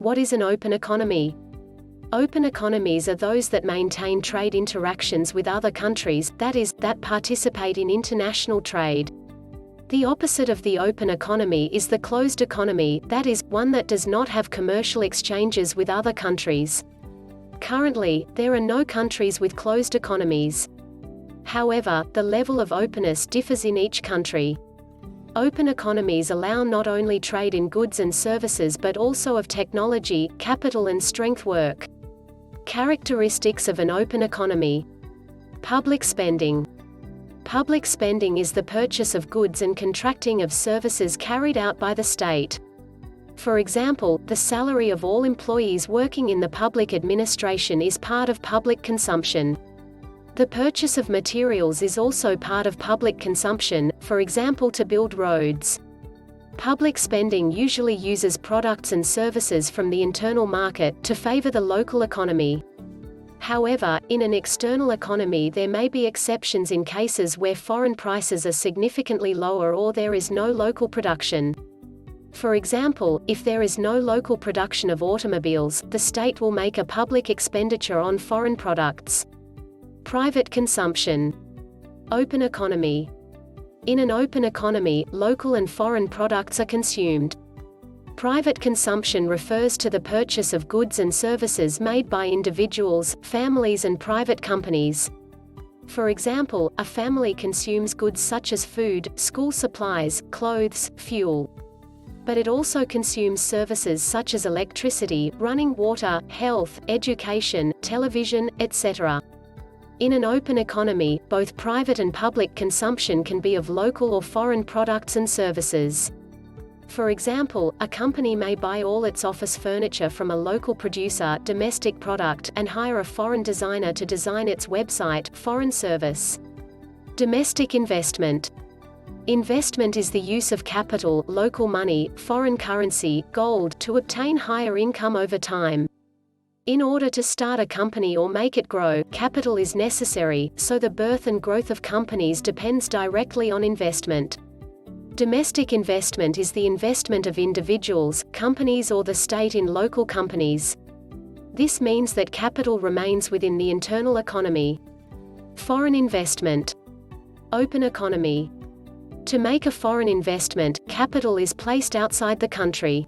What is an open economy? Open economies are those that maintain trade interactions with other countries, that is, that participate in international trade. The opposite of the open economy is the closed economy, that is, one that does not have commercial exchanges with other countries. Currently, there are no countries with closed economies. However, the level of openness differs in each country. Open economies allow not only trade in goods and services but also of technology, capital and strength work. Characteristics of an open economy. Public spending. Public spending is the purchase of goods and contracting of services carried out by the state. For example, the salary of all employees working in the public administration is part of public consumption. The purchase of materials is also part of public consumption, for example to build roads. Public spending usually uses products and services from the internal market to favor the local economy. However, in an external economy there may be exceptions in cases where foreign prices are significantly lower or there is no local production. For example, if there is no local production of automobiles, the state will make a public expenditure on foreign products. Private consumption. Open economy. In an open economy, local and foreign products are consumed. Private consumption refers to the purchase of goods and services made by individuals, families and private companies. For example, a family consumes goods such as food, school supplies, clothes, fuel. But it also consumes services such as electricity, running water, health, education, television, etc. In an open economy, both private and public consumption can be of local or foreign products and services. For example, a company may buy all its office furniture from a local producer, domestic product, and hire a foreign designer to design its website, foreign service. Domestic investment. Investment is the use of capital, local money, foreign currency, gold, to obtain higher income over time. In order to start a company or make it grow, capital is necessary, so the birth and growth of companies depends directly on investment. Domestic investment is the investment of individuals, companies or the state in local companies. This means that capital remains within the internal economy. Foreign investment. Open economy. To make a foreign investment, capital is placed outside the country.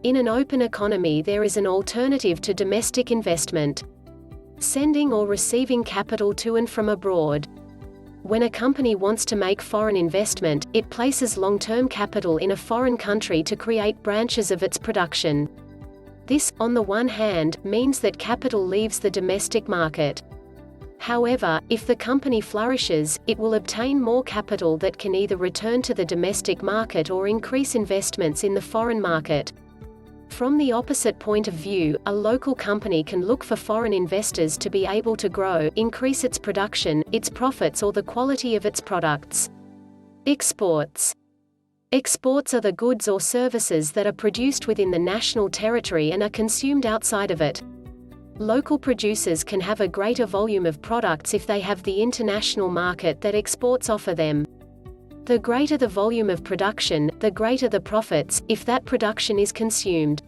In an open economy there is an alternative to domestic investment. Sending or receiving capital to and from abroad. When a company wants to make foreign investment, it places long-term capital in a foreign country to create branches of its production. This, on the one hand, means that capital leaves the domestic market. However, if the company flourishes, it will obtain more capital that can either return to the domestic market or increase investments in the foreign market. From the opposite point of view, a local company can look for foreign investors to be able to grow, increase its production, its profits or the quality of its products. Exports. Exports are the goods or services that are produced within the national territory and are consumed outside of it. Local producers can have a greater volume of products if they have the international market that exports offer them. The greater the volume of production, the greater the profits, if that production is consumed.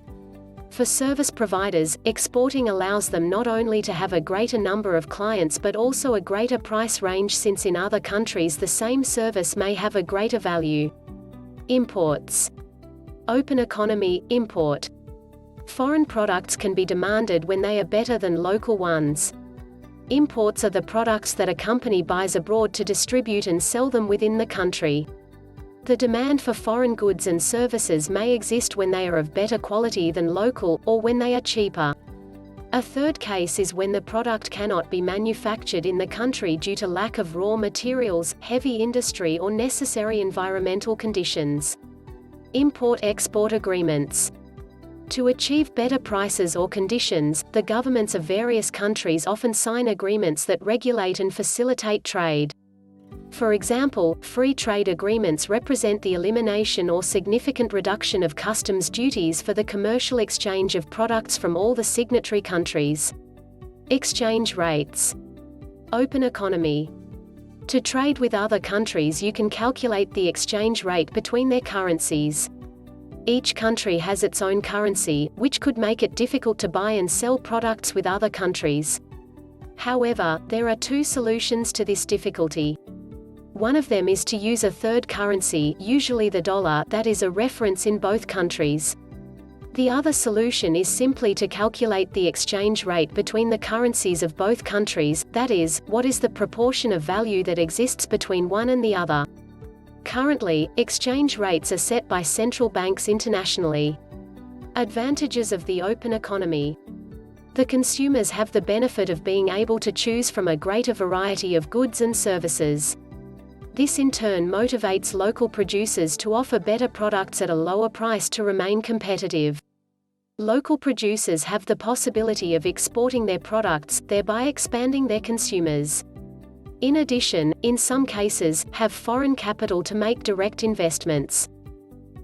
For service providers, exporting allows them not only to have a greater number of clients but also a greater price range, since in other countries the same service may have a greater value. Imports. Open economy, import. Foreign products can be demanded when they are better than local ones. Imports are the products that a company buys abroad to distribute and sell them within the country. The demand for foreign goods and services may exist when they are of better quality than local, or when they are cheaper. A third case is when the product cannot be manufactured in the country due to lack of raw materials, heavy industry or necessary environmental conditions. Import-export agreements. To achieve better prices or conditions, the governments of various countries often sign agreements that regulate and facilitate trade. For example, free trade agreements represent the elimination or significant reduction of customs duties for the commercial exchange of products from all the signatory countries. Exchange rates. Open economy. To trade with other countries you can calculate the exchange rate between their currencies. Each country has its own currency, which could make it difficult to buy and sell products with other countries. However, there are two solutions to this difficulty. One of them is to use a third currency, usually the dollar, that is a reference in both countries. The other solution is simply to calculate the exchange rate between the currencies of both countries, that is, what is the proportion of value that exists between one and the other. Currently, exchange rates are set by central banks internationally. Advantages of the open economy. The consumers have the benefit of being able to choose from a greater variety of goods and services. This in turn motivates local producers to offer better products at a lower price to remain competitive. Local producers have the possibility of exporting their products, thereby expanding their consumers. In addition, in some cases, have foreign capital to make direct investments.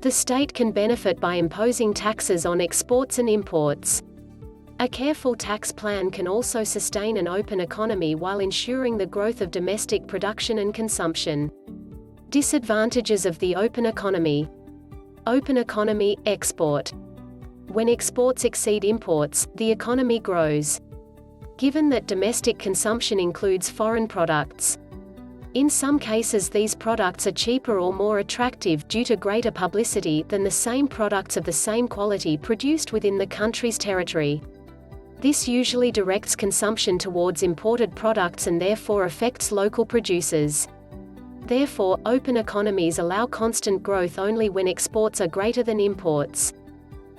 The state can benefit by imposing taxes on exports and imports. A careful tax plan can also sustain an open economy while ensuring the growth of domestic production and consumption. Disadvantages of the open economy. Open economy, export. When exports exceed imports, the economy grows. Given that domestic consumption includes foreign products. In some cases these products are cheaper or more attractive due to greater publicity than the same products of the same quality produced within the country's territory. This usually directs consumption towards imported products and therefore affects local producers. Therefore, open economies allow constant growth only when exports are greater than imports.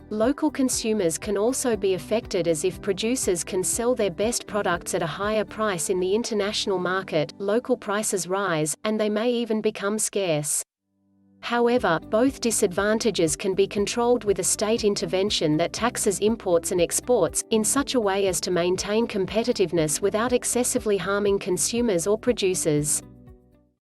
Local consumers can also be affected, as if producers can sell their best products at a higher price in the international market, local prices rise, and they may even become scarce. However, both disadvantages can be controlled with a state intervention that taxes imports and exports, in such a way as to maintain competitiveness without excessively harming consumers or producers.